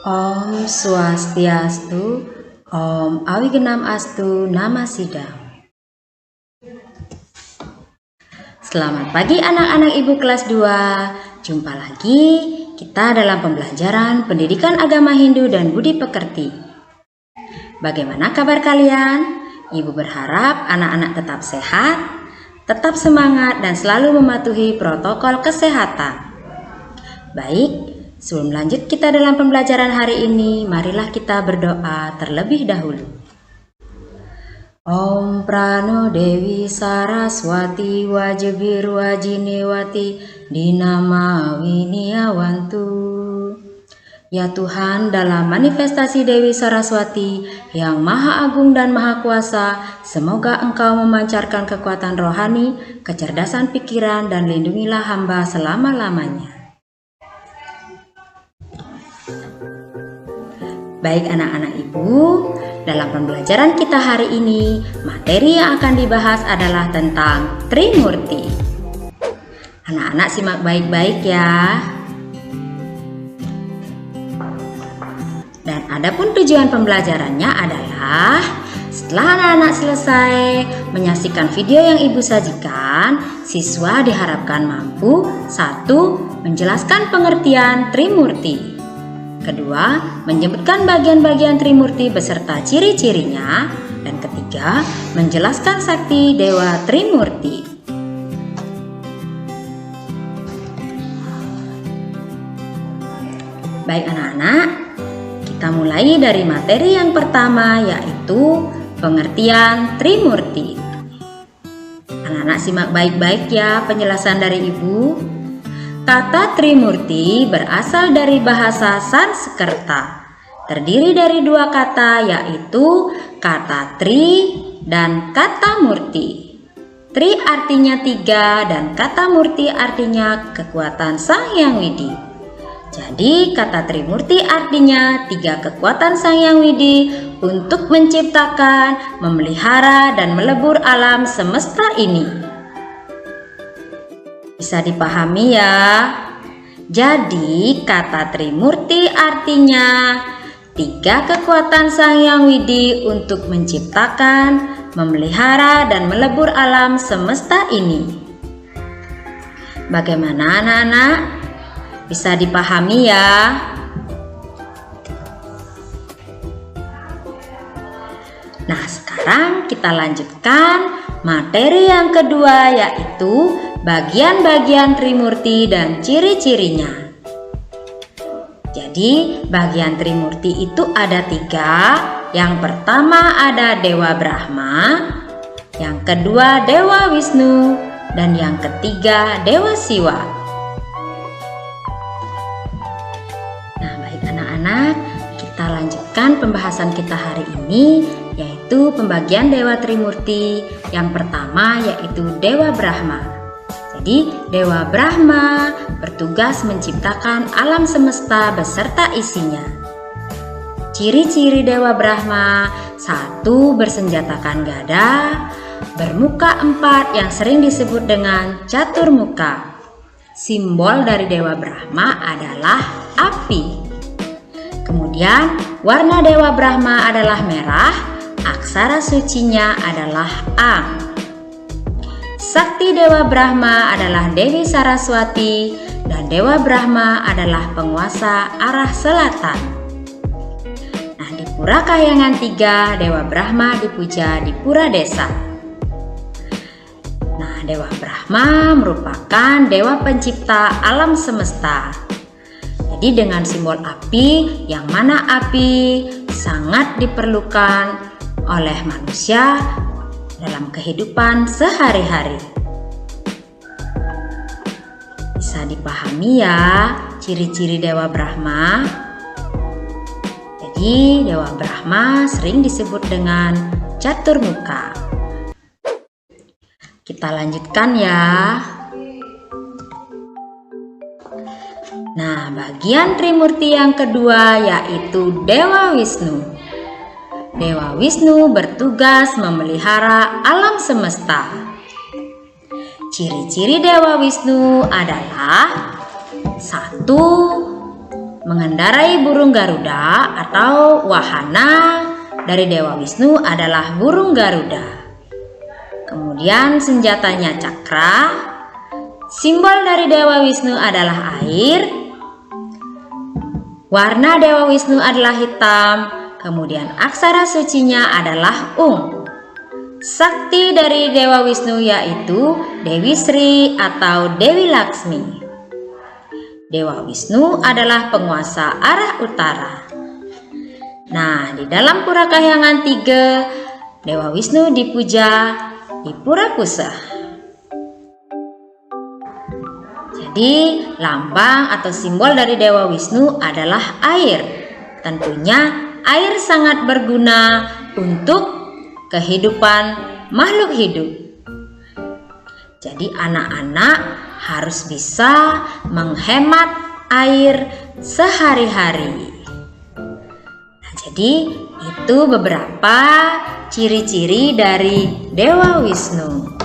Om Swastiastu, Om Awigenam Astu Namasida. Selamat pagi anak-anak ibu kelas 2. Jumpa lagi kita dalam pembelajaran pendidikan agama Hindu dan budi pekerti. Bagaimana kabar kalian? Ibu berharap anak-anak tetap sehat, tetap semangat dan selalu mematuhi protokol kesehatan. Baik, sebelum lanjut kita dalam pembelajaran hari ini, marilah kita berdoa terlebih dahulu. Om Prano Dewi Saraswati Wajibir Wajinewati Dinama Winiawantu. Ya Tuhan, dalam manifestasi Dewi Saraswati yang Maha Agung dan Maha Kuasa, semoga Engkau memancarkan kekuatan rohani, kecerdasan pikiran, dan lindungilah hamba selama-lamanya. Baik anak-anak ibu, dalam pembelajaran kita hari ini, materi yang akan dibahas adalah tentang Trimurti. Anak-anak simak baik-baik ya. Dan adapun tujuan pembelajarannya adalah setelah anak-anak selesai menyaksikan video yang ibu sajikan, siswa diharapkan mampu 1. Menjelaskan pengertian Trimurti. Kedua, menyebutkan bagian-bagian Trimurti beserta ciri-cirinya. Dan ketiga, menjelaskan sakti Dewa Trimurti. Baik anak-anak, kita mulai dari materi yang pertama, yaitu pengertian Trimurti. Anak-anak simak baik-baik ya penjelasan dari ibu. Kata Trimurti berasal dari bahasa Sanskerta. Terdiri dari dua kata, yaitu kata Tri dan kata Murti. Tri artinya 3 dan kata Murti artinya kekuatan Sang Hyang Widi. Jadi kata Trimurti artinya 3 kekuatan Sang Hyang Widi untuk menciptakan, memelihara, dan melebur alam semesta ini. Bisa dipahami ya. Jadi kata Trimurti artinya 3 kekuatan Sang Hyang Widi untuk menciptakan, memelihara, dan melebur alam semesta ini. Bagaimana anak-anak? Bisa dipahami ya? Nah, sekarang kita lanjutkan materi yang kedua, yaitu bagian-bagian Trimurti dan ciri-cirinya. Jadi bagian Trimurti itu ada 3. Yang pertama ada Dewa Brahma, yang kedua Dewa Wisnu, dan yang ketiga Dewa Siwa. Nah baik anak-anak, kita lanjutkan pembahasan kita hari ini, yaitu pembagian Dewa Trimurti. Yang pertama yaitu Dewa Brahma. Jadi Dewa Brahma bertugas menciptakan alam semesta beserta isinya. Ciri-ciri Dewa Brahma: 1. Bersenjatakan gada, bermuka 4 yang sering disebut dengan caturmuka. Simbol dari Dewa Brahma adalah api. Kemudian warna Dewa Brahma adalah merah, aksara sucinya adalah Ang. Sakti Dewa Brahma adalah Dewi Saraswati dan Dewa Brahma adalah penguasa arah selatan. Nah, di Pura Kahyangan 3, Dewa Brahma dipuja di Pura Desa. Nah, Dewa Brahma merupakan dewa pencipta alam semesta. Jadi dengan simbol api, yang mana api sangat diperlukan oleh manusia dalam kehidupan sehari-hari. Bisa dipahami ya ciri-ciri Dewa Brahma. Jadi Dewa Brahma sering disebut dengan caturmuka. Kita lanjutkan ya. Nah, bagian Trimurti yang kedua yaitu Dewa Wisnu. Dewa Wisnu bertugas memelihara alam semesta. Ciri-ciri Dewa Wisnu adalah 1. mengendarai burung Garuda atau wahana dari Dewa Wisnu adalah burung Garuda. Kemudian senjatanya cakra. Simbol dari Dewa Wisnu adalah air. Warna Dewa Wisnu adalah hitam. Kemudian aksara sucinya adalah Sakti dari Dewa Wisnu yaitu Dewi Sri atau Dewi Laksmi. Dewa Wisnu adalah penguasa arah utara. Nah, di dalam Pura Kahyangan 3, Dewa Wisnu dipuja di Pura Puseh. Jadi, lambang atau simbol dari Dewa Wisnu adalah air. Tentunya air sangat berguna untuk kehidupan makhluk hidup. Jadi anak-anak harus bisa menghemat air sehari-hari. Nah, jadi itu beberapa ciri-ciri dari Dewa Wisnu.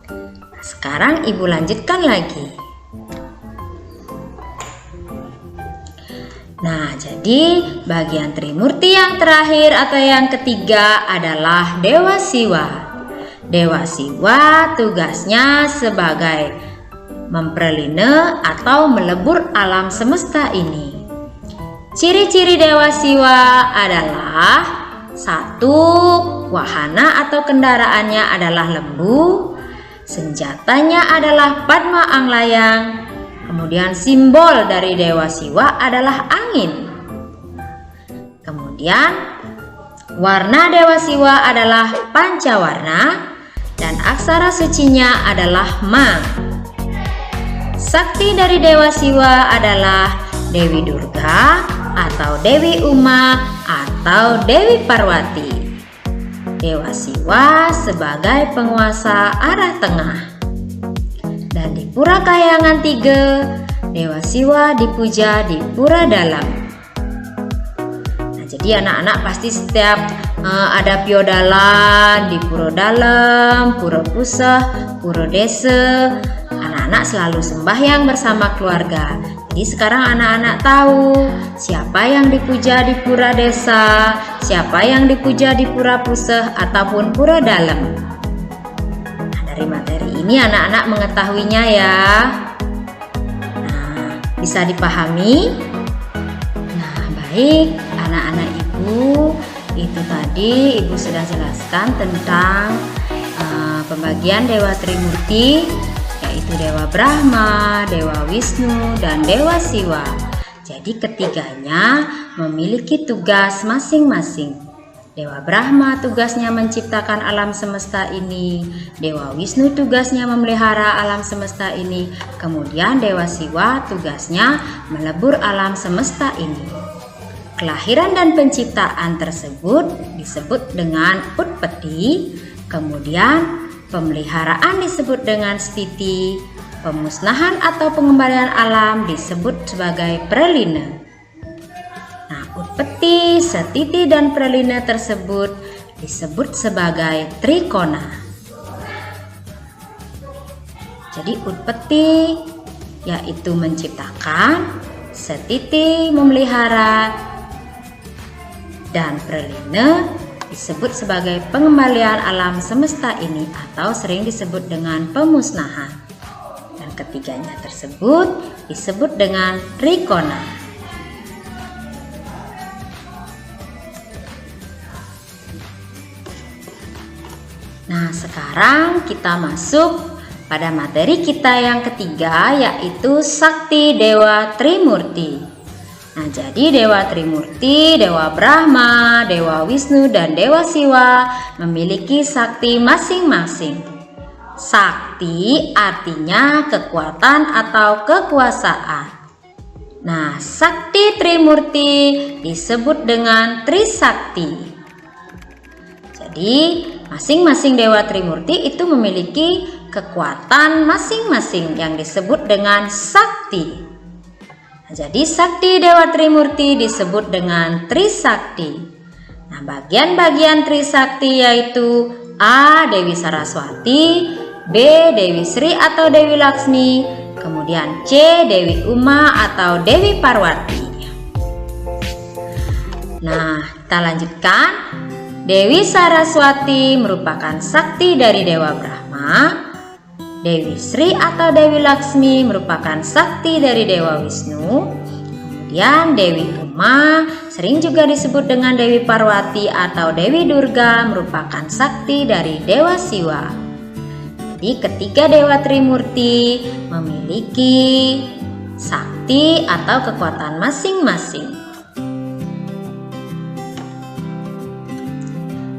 Nah, sekarang Ibu lanjutkan lagi. Nah, jadi bagian Trimurti yang terakhir atau yang ketiga adalah Dewa Siwa. Dewa Siwa tugasnya sebagai memperline atau melebur alam semesta ini. Ciri-ciri Dewa Siwa adalah 1. Wahana atau kendaraannya adalah lembu. Senjatanya adalah Padma Anglayang. Kemudian simbol dari Dewa Siwa adalah angin. Kemudian warna Dewa Siwa adalah pancawarna dan aksara sucinya adalah Ma. Sakti dari Dewa Siwa adalah Dewi Durga atau Dewi Uma atau Dewi Parwati. Dewa Siwa sebagai penguasa arah tengah. Dan di Pura Kahyangan 3, Dewa Siwa dipuja di Pura Dalam. Nah, jadi anak-anak pasti setiap ada piodalan di Pura Dalam, Pura Puseh, Pura Desa, anak-anak selalu sembahyang bersama keluarga. Jadi sekarang anak-anak tahu siapa yang dipuja di Pura Desa, siapa yang dipuja di Pura Puseh ataupun Pura Dalam. Dari materi ini anak-anak mengetahuinya ya. Nah, bisa dipahami? Nah, baik anak-anak Ibu, itu tadi Ibu sudah jelaskan tentang pembagian Dewa Trimurti, yaitu Dewa Brahma, Dewa Wisnu, dan Dewa Siwa. Jadi ketiganya memiliki tugas masing-masing. Dewa Brahma tugasnya menciptakan alam semesta ini, Dewa Wisnu tugasnya memelihara alam semesta ini, kemudian Dewa Siwa tugasnya melebur alam semesta ini. Kelahiran dan penciptaan tersebut disebut dengan Utpeti, kemudian pemeliharaan disebut dengan Stiti, pemusnahan atau pengembalian alam disebut sebagai Pralina. Nah, Utpeti, Setiti, dan Pralina tersebut disebut sebagai Trikona. Jadi Utpeti yaitu menciptakan, Setiti memelihara, dan Pralina disebut sebagai pengembalian alam semesta ini atau sering disebut dengan pemusnahan. Dan ketiganya tersebut disebut dengan Trikona. Nah, sekarang kita masuk pada materi kita yang ketiga, yaitu Sakti Dewa Trimurti. Nah, jadi Dewa Trimurti, Dewa Brahma, Dewa Wisnu, dan Dewa Siwa memiliki sakti masing-masing. Sakti artinya kekuatan atau kekuasaan. Nah, Sakti Trimurti disebut dengan Trisakti. Jadi masing-masing Dewa Trimurti itu memiliki kekuatan masing-masing yang disebut dengan sakti. Nah, jadi sakti Dewa Trimurti disebut dengan Trisakti. Nah, bagian-bagian Trisakti yaitu A. Dewi Saraswati, B. Dewi Sri atau Dewi Laksmi, kemudian Kemudian C. Dewi Uma atau Dewi Parwati. Nah, kita lanjutkan. Dewi Saraswati merupakan sakti dari Dewa Brahma. Dewi Sri atau Dewi Laksmi merupakan sakti dari Dewa Wisnu. Kemudian Dewi Uma sering juga disebut dengan Dewi Parwati atau Dewi Durga merupakan sakti dari Dewa Siwa. Jadi ketiga Dewa Trimurti memiliki sakti atau kekuatan masing-masing.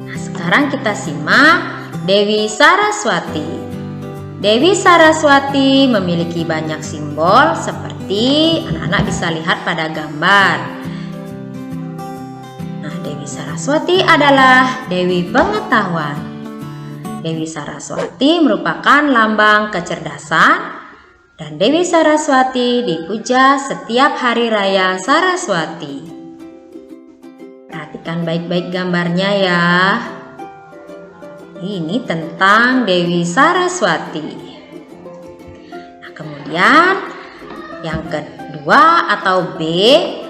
Nah, sekarang kita simak Dewi Saraswati. Dewi Saraswati memiliki banyak simbol seperti anak-anak bisa lihat pada gambar. Nah, Dewi Saraswati adalah Dewi Pengetahuan. Dewi Saraswati merupakan lambang kecerdasan dan Dewi Saraswati dipuja setiap hari raya Saraswati. Perhatikan baik-baik gambarnya ya. Ini tentang Dewi Saraswati. Nah, kemudian yang kedua atau B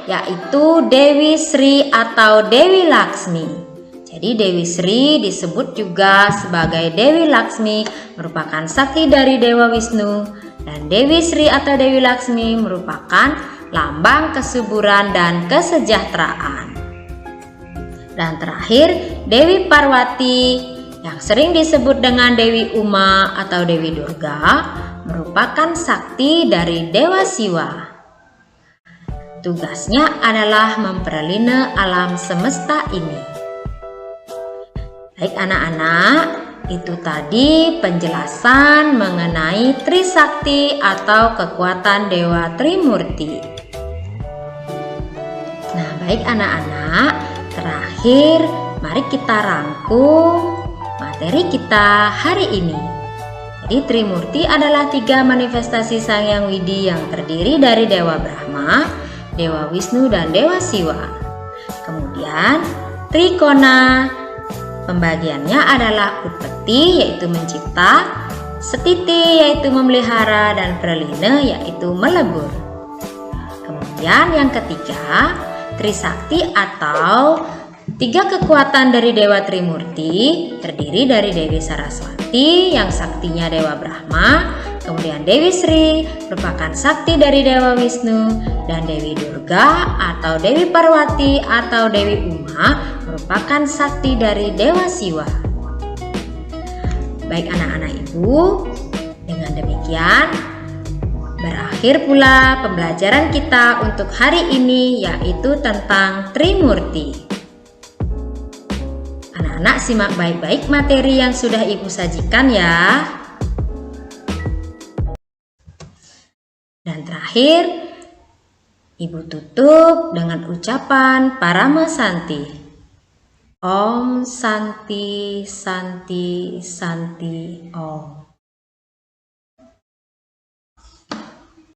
yaitu Dewi Sri atau Dewi Laksmi. Jadi Dewi Sri disebut juga sebagai Dewi Laksmi merupakan sakti dari Dewa Wisnu dan Dewi Sri atau Dewi Laksmi merupakan lambang kesuburan dan kesejahteraan. Dan terakhir Dewi Parwati yang sering disebut dengan Dewi Uma atau Dewi Durga merupakan sakti dari Dewa Siwa. Tugasnya adalah memperlindungi alam semesta ini. Baik anak-anak, itu tadi penjelasan mengenai Trisakti atau kekuatan Dewa Trimurti. Nah, baik anak-anak, terakhir mari kita rangkum materi kita hari ini. Jadi Trimurti adalah 3 manifestasi Sang Hyang Widi yang terdiri dari Dewa Brahma, Dewa Wisnu, dan Dewa Siwa. Kemudian Trikona pembagiannya adalah Utpeti yaitu mencipta, Setiti yaitu memelihara, dan Pralina yaitu melebur. Kemudian yang ketiga, Trisakti atau 3 kekuatan dari Dewa Trimurti terdiri dari Dewi Saraswati yang saktinya Dewa Brahma, kemudian Dewi Sri merupakan sakti dari Dewa Wisnu, dan Dewi Durga atau Dewi Parwati atau Dewi Uma merupakan sakti dari Dewa Siwa. Baik anak-anak ibu, dengan demikian berakhir pula pembelajaran kita untuk hari ini yaitu tentang Trimurti. Anak-anak simak baik-baik materi yang sudah ibu sajikan ya. Dan terakhir, ibu tutup dengan ucapan Parama Santi. Om Santi Santi Santi Om.